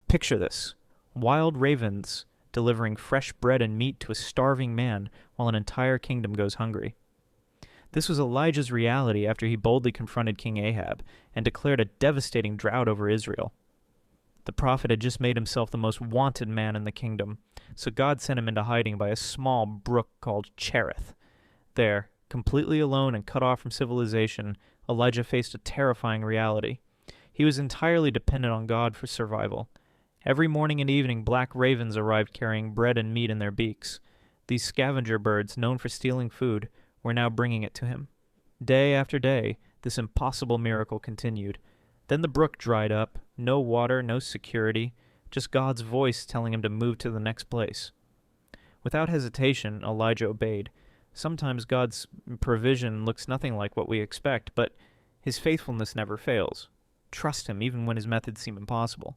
Picture this: wild ravens delivering fresh bread and meat to a starving man while an entire kingdom goes hungry. This was Elijah's reality after he boldly confronted King Ahab and declared a devastating drought over Israel. The prophet had just made himself the most wanted man in the kingdom, so God sent him into hiding by a small brook called Cherith. There, completely alone and cut off from civilization, Elijah faced a terrifying reality. He was entirely dependent on God for survival. Every morning and evening, black ravens arrived carrying bread and meat in their beaks. These scavenger birds, known for stealing food, were now bringing it to him. Day after day, this impossible miracle continued. Then the brook dried up, no water, no security, just God's voice telling him to move to the next place. Without hesitation, Elijah obeyed. Sometimes God's provision looks nothing like what we expect, but his faithfulness never fails. Trust him even when his methods seem impossible.